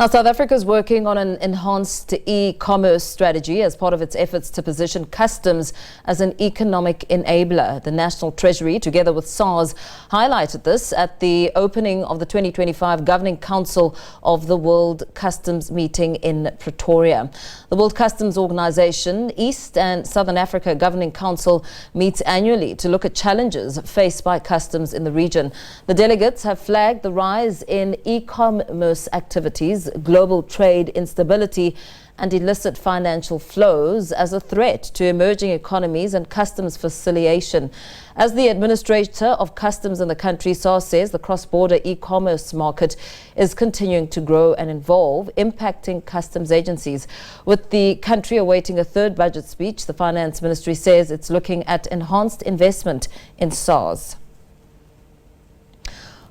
Now, South Africa is working on an enhanced e-commerce strategy as part of its efforts to position customs as an economic enabler. The National Treasury, together with SARS, highlighted this at the opening of the 2025 Governing Council of the World Customs meeting in Pretoria. The World Customs Organization East and Southern Africa Governing Council meets annually to look at challenges faced by customs in the region. The delegates have flagged the rise in e-commerce activities, global trade instability and illicit financial flows as a threat to emerging economies and customs facilitation. As the administrator of customs in the country, SARS says the cross-border e-commerce market is continuing to grow and evolve, impacting customs agencies. With the country awaiting a third budget speech, the Finance Ministry says it's looking at enhanced investment in SARS.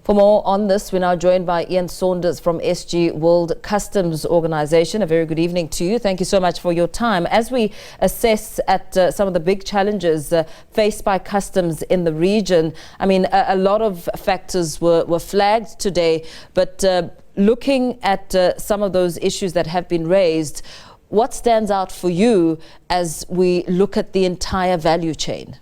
For more on this, we're now joined by Saunders from SG World Customs Organization. A very good evening to you. Thank you so much for your time. As we assess at some of the big challenges faced by customs in the region, I mean, a lot of factors were flagged today, but looking at some of those issues that have been raised, what stands out for you as we look at the entire value chain?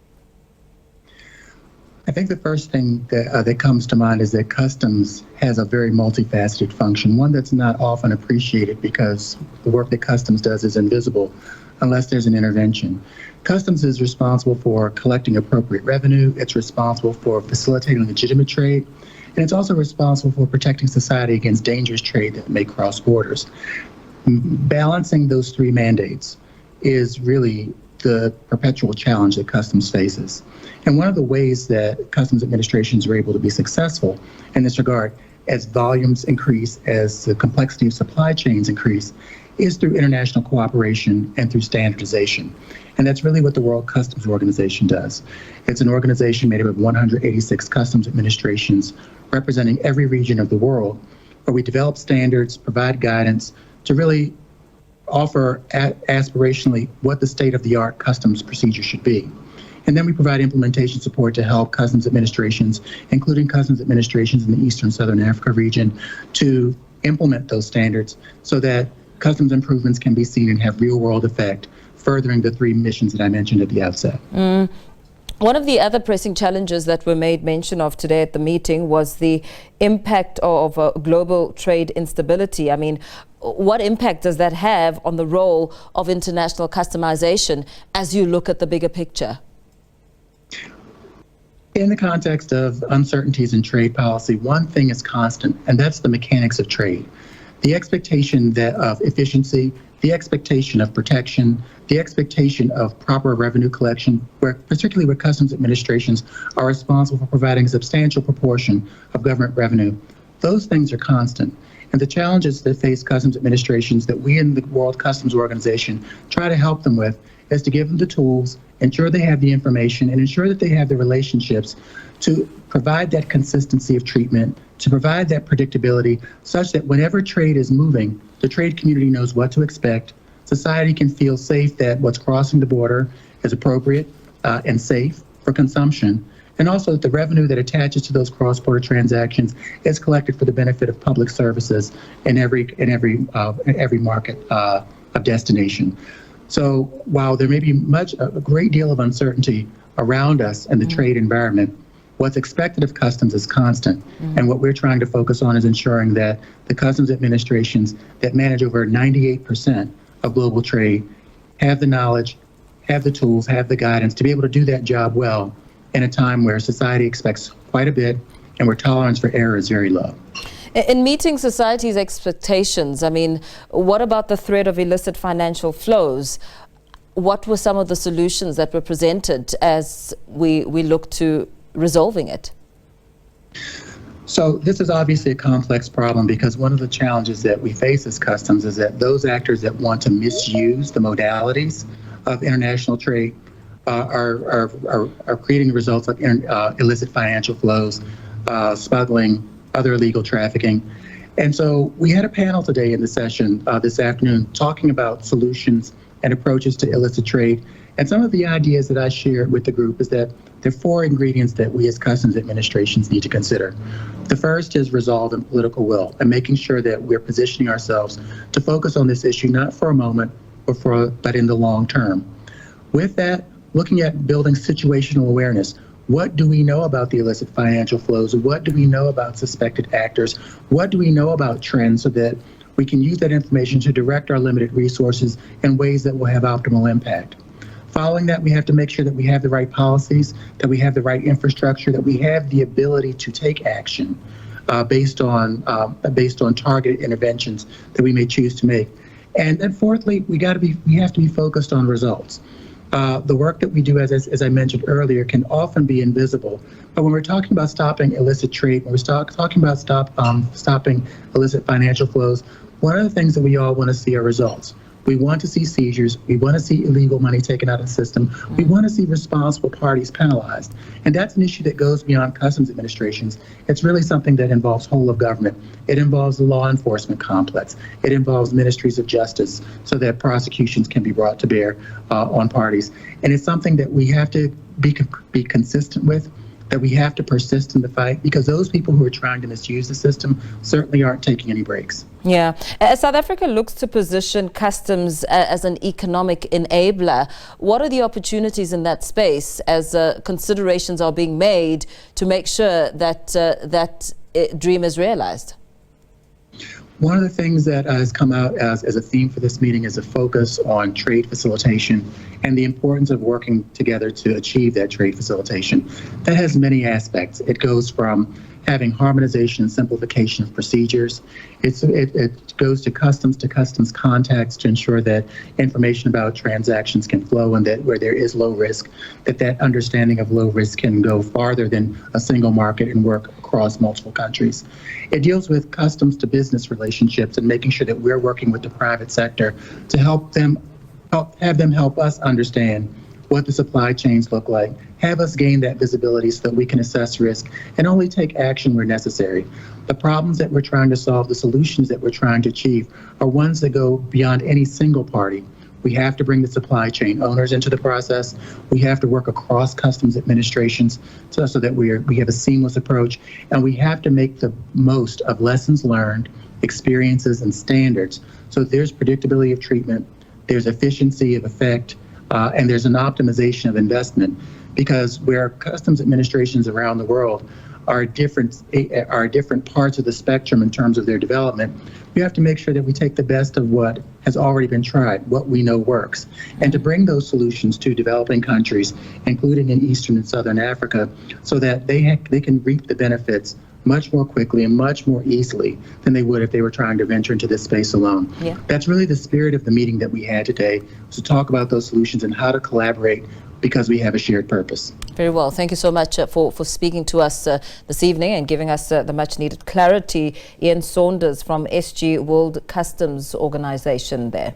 I think the first thing that comes to mind is that customs has a very multifaceted function, one that's not often appreciated because the work that customs does is invisible unless there's an intervention. Customs is responsible for collecting appropriate revenue, it's responsible for facilitating legitimate trade, and it's also responsible for protecting society against dangerous trade that may cross borders. Balancing those three mandates is really the perpetual challenge that customs faces. And one of the ways that customs administrations are able to be successful in this regard, as volumes increase, as the complexity of supply chains increase, is through international cooperation and through standardization. And that's really what the World Customs Organization does. It's an organization made up of 186 customs administrations representing every region of the world, where we develop standards, provide guidance to really offer aspirationally what the state-of-the-art customs procedure should be. And then we provide implementation support to help customs administrations, including customs administrations in the Eastern Southern Africa region, to implement those standards so that customs improvements can be seen and have real-world effect, furthering the three missions that I mentioned at the outset. One of the other pressing challenges that were made mention of today at the meeting was the impact of global trade instability. I mean, what impact does that have on the role of international customization as you look at the bigger picture? In the context of uncertainties in trade policy, one thing is constant, and that's the mechanics of trade. The expectation of efficiency, the expectation of protection, the expectation of proper revenue collection, particularly where customs administrations are responsible for providing a substantial proportion of government revenue. Those things are constant. And the challenges that face customs administrations that we in the World Customs Organization try to help them with is to give them the tools, ensure they have the information, and ensure that they have the relationships to provide that consistency of treatment, to provide that predictability, such that whenever trade is moving, the trade community knows what to expect. Society can feel safe that what's crossing the border is appropriate and safe for consumption, and also that the revenue that attaches to those cross-border transactions is collected for the benefit of public services in every market of destination. So while there may be a great deal of uncertainty around us and the trade environment, what's expected of customs is constant. And what we're trying to focus on is ensuring that the customs administrations that manage over 98% of global trade have the knowledge, have the tools, have the guidance to be able to do that job well in a time where society expects quite a bit and where tolerance for error is very low. In meeting society's expectations, I mean, what about the threat of illicit financial flows? What were some of the solutions that were presented as we look to resolving it? So this is obviously a complex problem because one of the challenges that we face as customs is that those actors that want to misuse the modalities of international trade are creating results like illicit financial flows, smuggling, other illegal trafficking. And so we had a panel today in the session this afternoon talking about solutions and approaches to illicit trade. And some of the ideas that I shared with the group is that there are 4 ingredients that we as customs administrations need to consider. The first is resolve and political will, and making sure that we're positioning ourselves to focus on this issue not for a moment, but in the long term. With that, looking at building situational awareness. What do we know about the illicit financial flows? What do we know about suspected actors? What do we know about trends so that we can use that information to direct our limited resources in ways that will have optimal impact? Following that, we have to make sure that we have the right policies, that we have the right infrastructure, that we have the ability to take action based on targeted interventions that we may choose to make. And then fourthly, we have to be focused on results. The work that we do, as I mentioned earlier, can often be invisible. But when we're talking about stopping illicit trade, when we're talking about stopping illicit financial flows, one of the things that we all want to see are results. We want to see seizures. We want to see illegal money taken out of the system. We want to see responsible parties penalized. And that's an issue that goes beyond customs administrations. It's really something that involves whole of government. It involves the law enforcement complex. It involves ministries of justice so that prosecutions can be brought to bear on parties. And it's something that we have to be consistent with, that we have to persist in the fight, because those people who are trying to misuse the system certainly aren't taking any breaks. Yeah. As South Africa looks to position customs as an economic enabler, what are the opportunities in that space as considerations are being made to make sure that that dream is realized? One of the things that has come out as a theme for this meeting is a focus on trade facilitation and the importance of working together to achieve that trade facilitation. That has many aspects. It goes from having harmonization and simplification of procedures. It goes to customs contacts to ensure that information about transactions can flow, and that where there is low risk, that understanding of low risk can go farther than a single market and work across multiple countries. It deals with customs to business relationships and making sure that we're working with the private sector to have them help us understand what the supply chains look like, have us gain that visibility so that we can assess risk and only take action where necessary. The problems that we're trying to solve, the solutions that we're trying to achieve, are ones that go beyond any single party. We have to bring the supply chain owners into the process. We have to work across customs administrations so that we have a seamless approach, and we have to make the most of lessons learned, experiences, and standards. So there's predictability of treatment, there's efficiency of effect, and there's an optimization of investment, because where customs administrations around the world are different parts of the spectrum in terms of their development, we have to make sure that we take the best of what has already been tried, what we know works, and to bring those solutions to developing countries, including in Eastern and Southern Africa, so that they can reap the benefits much more quickly and much more easily than they would if they were trying to venture into this space alone. Yeah. That's really the spirit of the meeting that we had today, was to talk about those solutions and how to collaborate because we have a shared purpose. Very well. Thank you so much for speaking to us this evening and giving us the much needed clarity. Ian Saunders from SG World Customs Organization there.